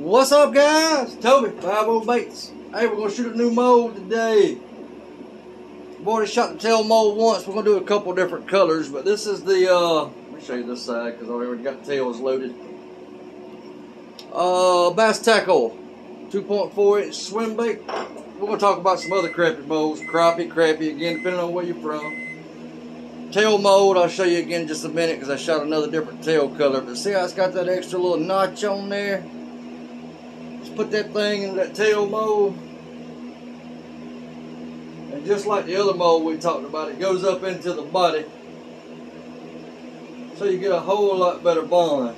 What's up, guys? Toby, 50 Baits. Hey, we're gonna shoot a new mold today. I've already shot the tail mold once. We're gonna do a couple different colors, but this is the let me show you this side because I already got the tails loaded. Bass tackle, 2.4 inch swim bait. We're gonna talk about some other crappie molds, crappie again, depending on where you're from. Tail mold, I'll show you again in just a minute because I shot another different tail color. But see how it's got that extra little notch on there? Just put that thing in that tail mold. And just like the other mold we talked about, it goes up into the body. So you get a whole lot better bond.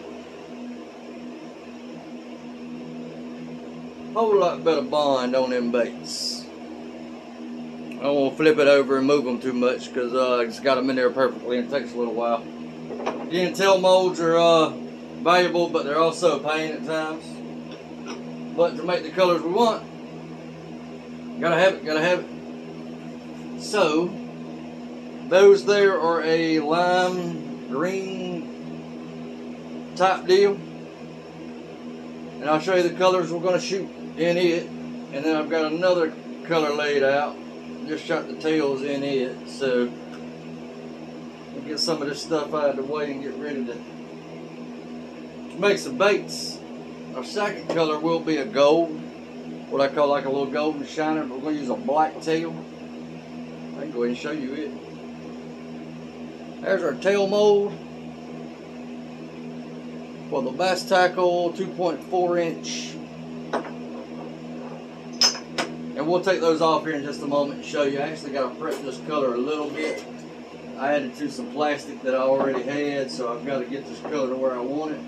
Whole lot better bond on them baits. I don't want to flip it over and move them too much because I just got them in there perfectly and it takes a little while. Again, tail molds are valuable, but they're also a pain at times. But to make the colors we want, gotta have it. So, those there are a lime green type deal. And I'll show you the colors we're gonna shoot in it. And then I've got another color laid out. Just shot the tails in it. So, we'll get some of this stuff out of the way and get ready to make some baits. Our second color will be a gold, what I call like a little golden shiner, but we're going to use a black tail. I can go ahead and show you it. There's our tail mold for the bass tackle, 2.4 inch. And we'll take those off here in just a moment and show you. I actually got to prep this color a little bit. I added to some plastic that I already had, so I've got to get this color to where I want it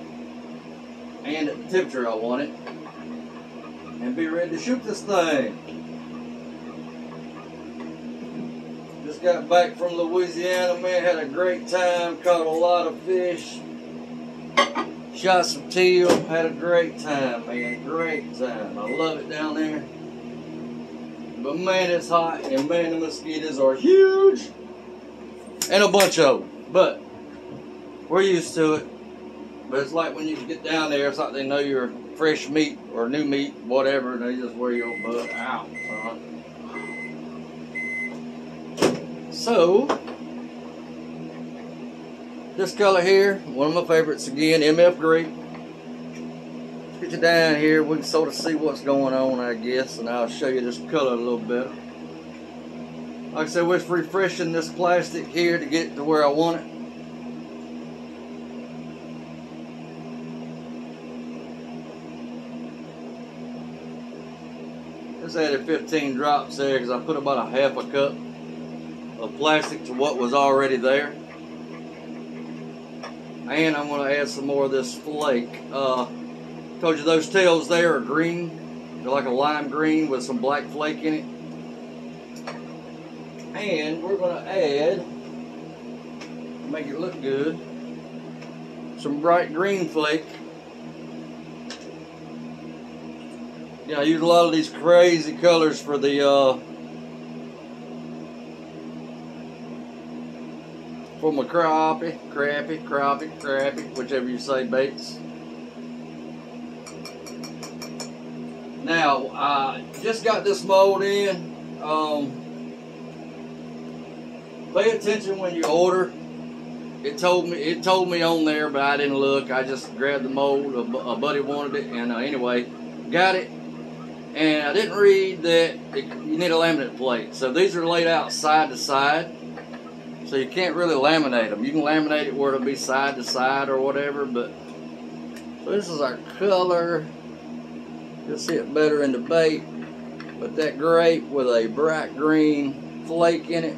and at the temperature I want it, and be ready to shoot this thing. Just got back from Louisiana, man, had a great time, caught a lot of fish, shot some teal, had a great time, man, great time. I love it down there, but man, it's hot, and man, the mosquitoes are huge, and a bunch of them, but we're used to it. But it's like when you get down there, it's like they know you're fresh meat or new meat, whatever, and they just wear your butt out, son. So, this color here, one of my favorites again, MF Grape. Let's get you down here, we can sort of see what's going on, I guess, and I'll show you this color a little better. Like I said, we're just refreshing this plastic here to get to where I want it. Just added 15 drops there because I put about a half a cup of plastic to what was already there. And I'm going to add some more of this flake. Told you those tails there are green. They're like a lime green with some black flake in it. And we're going to add, to make it look good, some bright green flake. Yeah, I use a lot of these crazy colors for the for my crappie, whichever you say, baits. Now, I just got this mold in. Pay attention when you order. It told me on there, but I didn't look. I just grabbed the mold. A buddy wanted it, and anyway, got it. And I didn't read that you need a laminate plate. So these are laid out side to side. So you can't really laminate them. You can laminate it where it'll be side to side or whatever. But so this is our color. You'll see it better in the bait. But that grape with a bright green flake in it.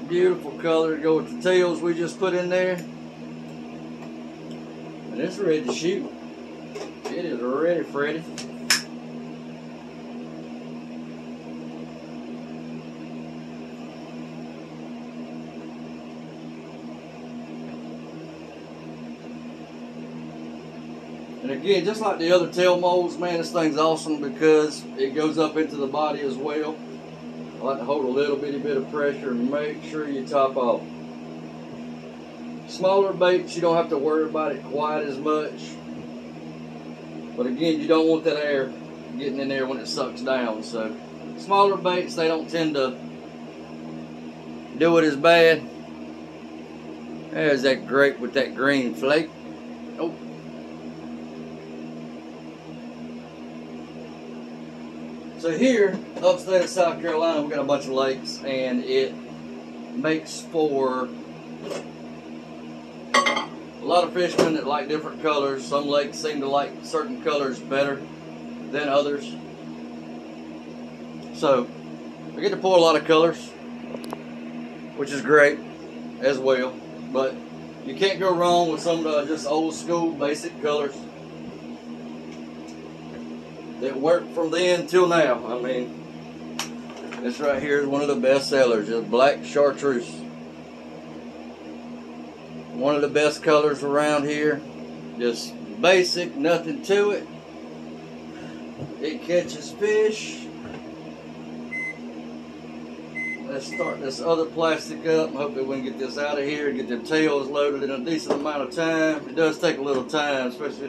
Beautiful color to go with the tails we just put in there. And it's ready to shoot. It is ready, Freddy. And again, just like the other tail molds, man, this thing's awesome because it goes up into the body as well. I like to hold a little bitty bit of pressure and make sure you top off. Smaller baits, you don't have to worry about it quite as much. But again, you don't want that air getting in there when it sucks down. So smaller baits, they don't tend to do it as bad. There's that grape with that green flake. Oh. So here, upstate of South Carolina, we got a bunch of lakes, and it makes for a lot of fishermen that like different colors. Some lakes seem to like certain colors better than others. So we get to pull a lot of colors, which is great as well. But you can't go wrong with some just old school basic colors that worked from then till now. I mean, this right here is one of the best sellers, just black chartreuse. One of the best colors around here. Just basic, nothing to it. It catches fish. Let's start this other plastic up. Hopefully we can get this out of here and get the tails loaded in a decent amount of time. It does take a little time, especially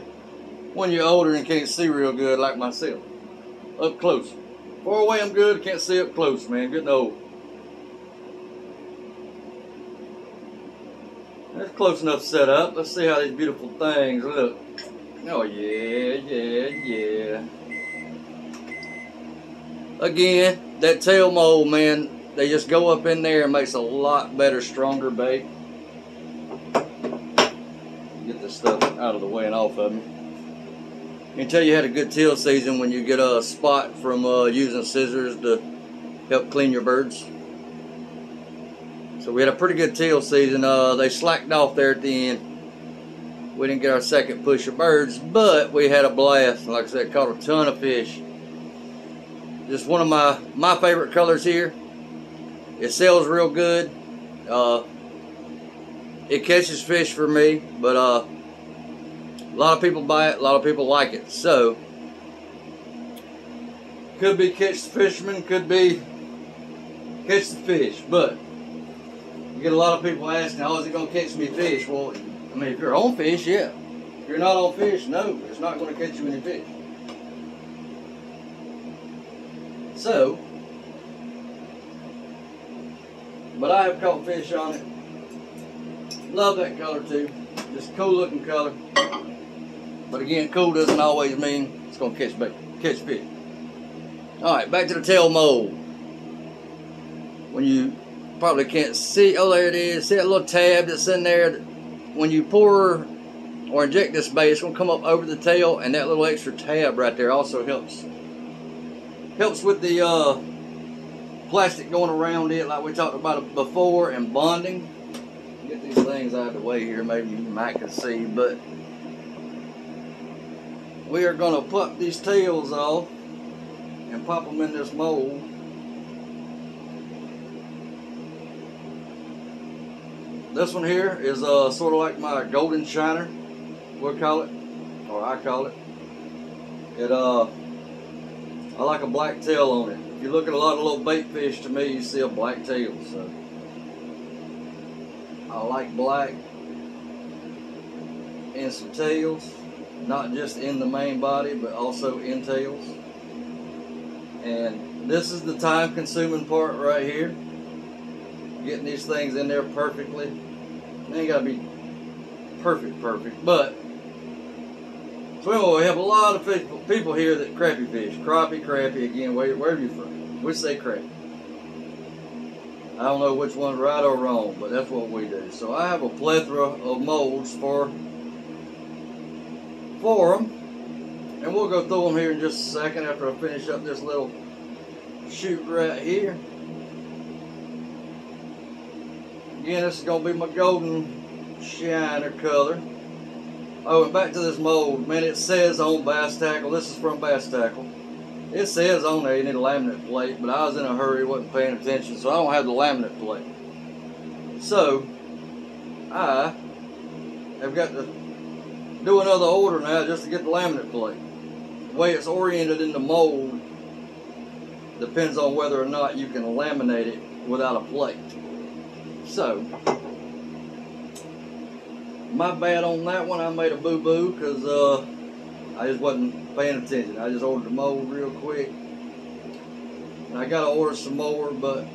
when you're older and can't see real good like myself. Up close. Far away I'm good, can't see up close, man. Getting old. That's close enough set up. Let's see how these beautiful things look. Oh yeah, yeah, yeah. Again, that tail mold, man, they just go up in there and makes a lot better, stronger bait. Get this stuff out of the way and off of me. I can tell you had a good teal season when you get a spot from using scissors to help clean your birds. So we had a pretty good teal season. They slacked off there at the end. We didn't get our second push of birds, but we had a blast. Like I said, caught a ton of fish. Just one of my favorite colors here. It sells real good. It catches fish for me, but a lot of people buy it, a lot of people like it. So, could be catch the fisherman, could be catch the fish. But you get a lot of people asking, how is it going to catch me fish? Well, I mean, if you're on fish, yeah. If you're not on fish, no, it's not going to catch you any fish. So, but I have caught fish on it. Love that color too. Just cool looking color. But again, cool doesn't always mean it's going to catch fish. Alright, back to the tail mold. When you probably can't see, oh there it is. See that little tab that's in there? When you pour or inject this bait, it's going to come up over the tail, and that little extra tab right there also helps with the plastic going around it, like we talked about it before, and bonding. Get these things out of the way here, maybe you might can see, but we are going to pop these tails off and pop them in this mold. This one here is sort of like my golden shiner, we'll call it, or I call it. I like a black tail on it. If you look at a lot of little bait fish, to me, you see a black tail. So I like black in some tails, not just in the main body, but also in tails. And this is the time-consuming part right here. Getting these things in there perfectly. They ain't gotta be perfect, but so anyway, we have a lot of people here that crappie fish. Crappie, again, wherever you're from. We say crappie. I don't know which one's right or wrong, but that's what we do. So I have a plethora of molds for them. And we'll go through them here in just a second after I finish up this little shoot right here. Again, this is going to be my golden shiner color. Oh, and back to this mold. Man, it says on Bass Tackle, this is from Bass Tackle. It says on there you need a laminate plate, but I was in a hurry, wasn't paying attention, so I don't have the laminate plate. So, I have got to do another order now just to get the laminate plate. The way it's oriented in the mold depends on whether or not you can laminate it without a plate. So, My bad on that one. I made a boo-boo because I just wasn't paying attention. I just ordered the mold real quick. And I gotta order some more, but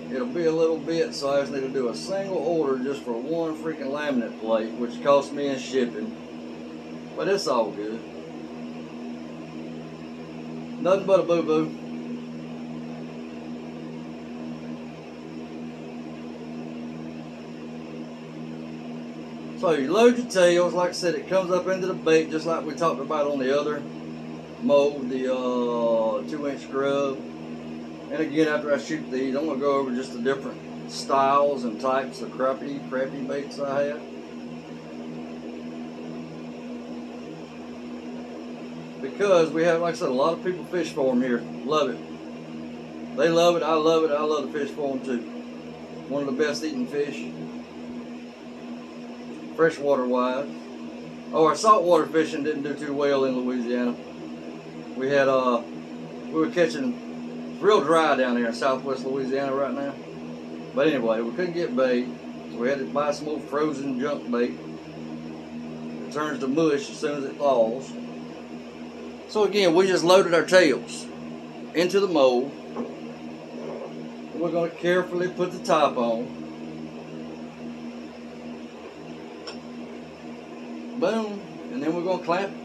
it'll be a little bit, so I just need to do a single order just for one freaking laminate plate, which cost me in shipping. But it's all good. Nothing but a boo-boo. So you load your tails, like I said, it comes up into the bait just like we talked about on the other mold, the 2-inch grub. And again, after I shoot these, I'm going to go over just the different styles and types of crappie baits I have. Because we have, like I said, a lot of people fish for them here. Love it. They love it, I love it, I love to fish for them too. One of the best eating fish. Freshwater wise. Oh, our saltwater fishing didn't do too well in Louisiana. We were catching, it's real dry down here in southwest Louisiana right now. But anyway, we couldn't get bait, so we had to buy some old frozen junk bait. It turns to mush as soon as it thaws. So again, we just loaded our tails into the mold. We're going to carefully put the top on. Boom, and then we're going to clamp it.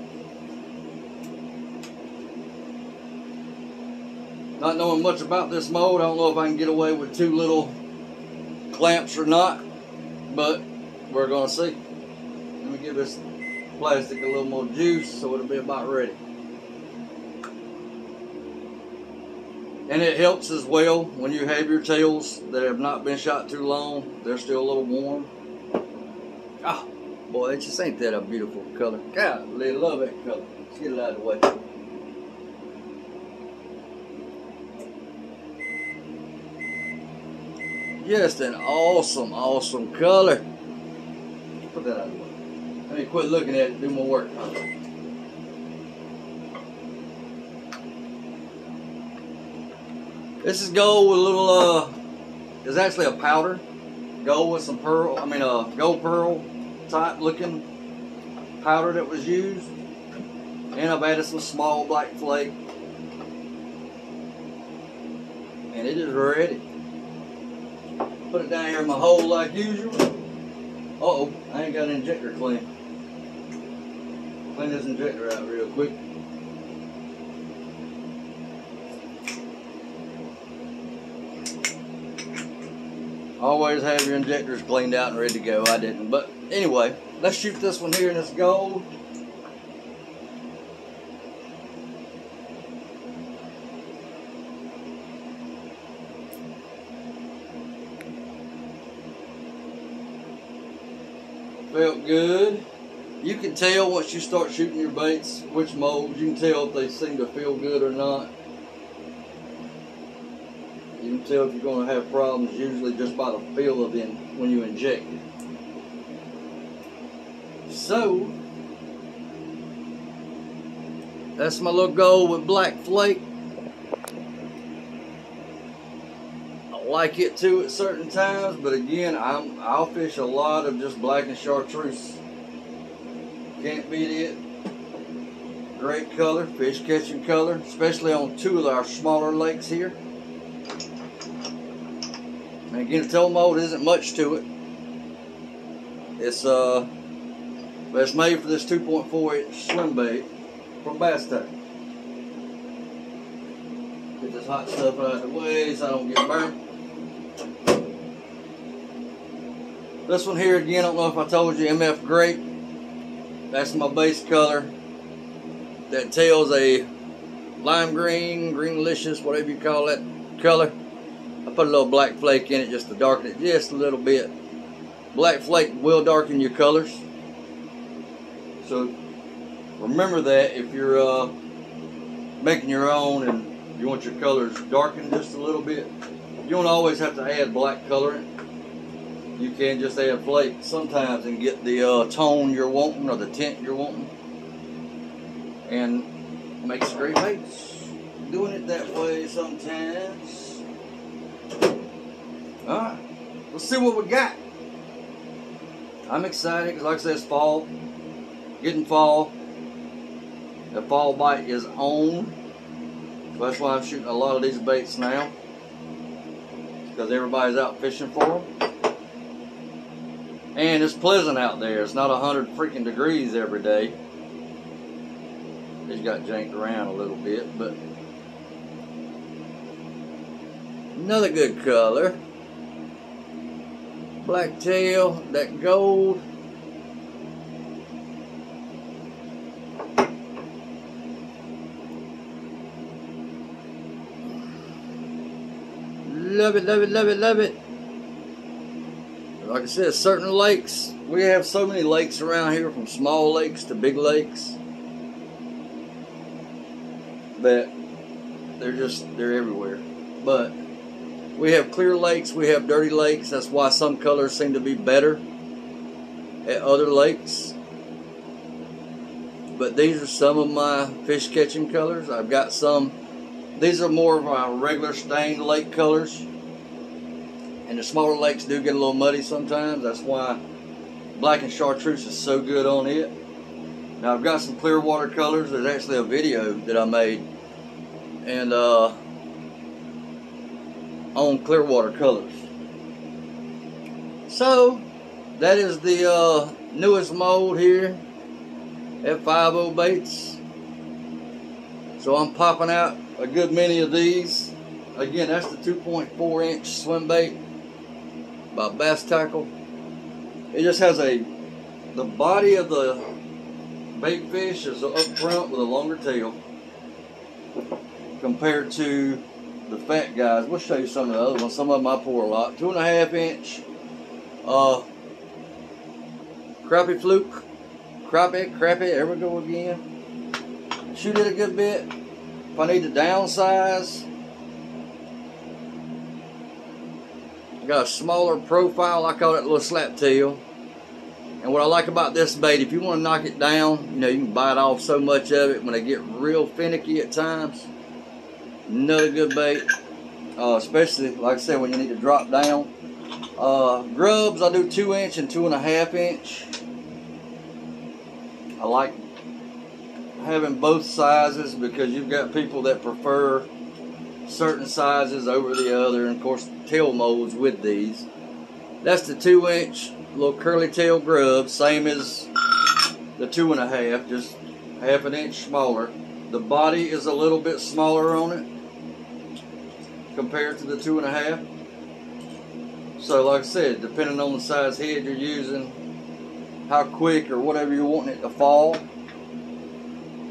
Not knowing much about this mold, I don't know if I can get away with 2 little clamps or not, but we're going to see. Let me give this plastic a little more juice so it'll be about ready. And it helps as well when you have your tails that have not been shot too long, they're still a little warm. Oh. Boy, it just ain't that a beautiful color. God, they love that color. Let's get it out of the way. Just an awesome, awesome color. Put that out of the way. Let me quit looking at it and do my work. This is gold with a little, it's actually a powder. Gold with some pearl, gold pearl type looking powder that was used, and I've added some small black flake, and it is ready. Put it down here in my hole like usual. Uh-oh, I ain't got an injector clean. Clean this injector out real quick. Always have your injectors cleaned out and ready to go. I didn't, but anyway, let's shoot this one here in this gold. Felt good. You can tell once you start shooting your baits which molds. You can tell if they seem to feel good or not. You can tell if you're going to have problems usually just by the feel of it when you inject it. So, that's my little gold with black flake. I like it too at certain times, but again, I'll fish a lot of just black and chartreuse. Can't beat it. Great color, fish catching color, especially on 2 of our smaller lakes here. And again, the tail mold isn't much to it. But it's made for this 2.4-inch swim bait from Bass Tech. Get this hot stuff out of the way so I don't get burnt. This one here again, I don't know if I told you, MF Grape. That's my base color. That tail's a lime green, greenlicious, whatever you call that color. I put a little black flake in it just to darken it just a little bit. Black flake will darken your colors. So remember that if you're making your own and you want your colors darkened just a little bit, you don't always have to add black colorant. You can just add flake sometimes and get the tone you're wanting or the tint you're wanting, and makes great baits. Doing it that way sometimes. Alright, let's see what we got. I'm excited because, like I said, it's fall. Getting fall. The fall bite is on. So that's why I'm shooting a lot of these baits now. Because everybody's out fishing for them. And it's pleasant out there. It's not 100 freaking degrees every day. It's got janked around a little bit, but another good color. Black tail, that gold. Love it, love it, love it, love it. Like I said, certain lakes, we have so many lakes around here, from small lakes to big lakes, that they're everywhere. But we have clear lakes, we have dirty lakes. That's why some colors seem to be better at other lakes. But these are some of my fish catching colors. I've got some, these are more of my regular stained lake colors. And the smaller lakes do get a little muddy sometimes. That's why black and chartreuse is so good on it. Now I've got some clear water colors. There's actually a video that I made and on clear water colors. So that is the newest mold here at 50 Baits. So I'm popping out a good many of these. Again, that's the 2.4 inch swim bait by Bass Tackle. It just has the body of the bait fish is up front with a longer tail compared to the fat guys. We'll show you some of the other ones. Some of them I pour a lot. 2.5 inch crappie fluke. Crappie, there we go again. Shoot it a good bit. If I need to downsize, got a smaller profile. I call it a little slap tail. And what I like about this bait, if you want to knock it down, you know, you can bite off so much of it when they get real finicky at times. Another good bait, especially like I said, when you need to drop down. Grubs, I do 2 inch and 2.5 inch. I like having both sizes because you've got people that prefer certain sizes over the other, and of course tail molds with these. That's the 2 inch little curly tail grub, same as the 2.5, just half an inch smaller. The body is a little bit smaller on it compared to the 2.5. So like I said, depending on the size head you're using, how quick or whatever you're wanting it to fall.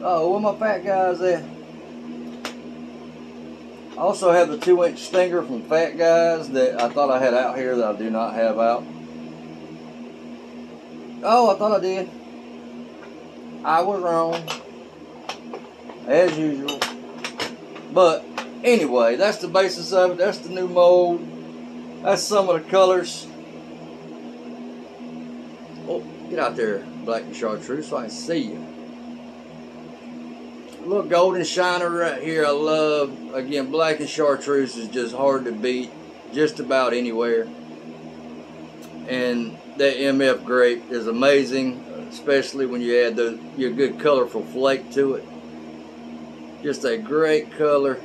Oh, where my fat guys at? I also have the 2 inch stinger from Fat Guys that I thought I had out here that I do not have out. Oh, I thought I did. I was wrong, as usual. But anyway, that's the basis of it. That's the new mold. That's some of the colors. Oh, get out there, black and chartreuse, so I can see you. A little golden shiner right here. I love, again, black and chartreuse is just hard to beat just about anywhere. And that MF grape is amazing, especially when you add your good colorful flake to it. Just a great color.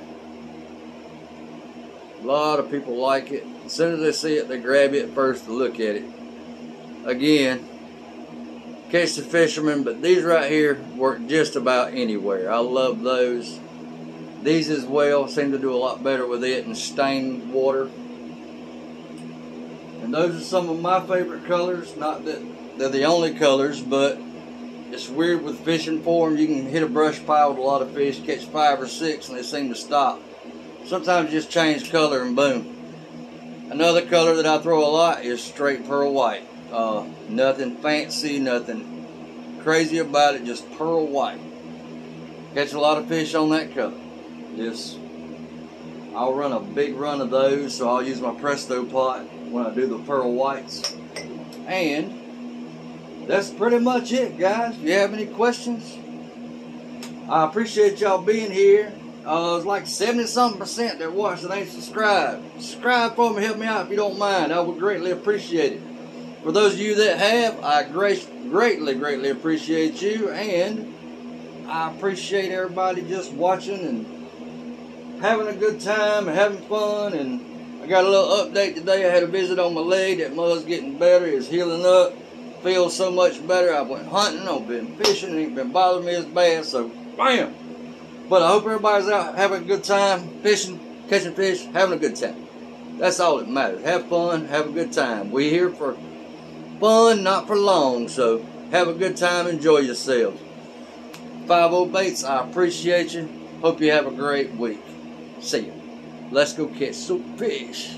A lot of people like it. As soon as they see it, they grab it first to look at it. Again, catch the fisherman, but these right here work just about anywhere. I love those. These as well seem to do a lot better with it in stained water. And those are some of my favorite colors. Not that they're the only colors, but it's weird with fishing for them. You can hit a brush pile with a lot of fish, catch 5 or 6, and they seem to stop. Sometimes you just change color and boom. Another color that I throw a lot is straight pearl white. Nothing fancy, nothing crazy about it, just pearl white. Catch a lot of fish on that color. I'll run a big run of those, so I'll use my Presto pot when I do the pearl whites. And that's pretty much it, guys. If you have any questions, I appreciate y'all being here. It's like 70-something% that watch that ain't subscribed. Subscribe for me, help me out if you don't mind. I would greatly appreciate it. For those of you that have, I greatly appreciate you, and I appreciate everybody just watching and having a good time and having fun. And I got a little update today. I had a visit on my leg. That mud's getting better. It's healing up. Feels so much better. I went hunting. I've been fishing. It ain't been bothering me as bad. So, bam. But I hope everybody's out having a good time, fishing, catching fish, having a good time. That's all that matters. Have fun. Have a good time. We're here for fun, not for long. So, have a good time. Enjoy yourselves. 5-0 Baits, I appreciate you. Hope you have a great week. See ya. Let's go catch some fish.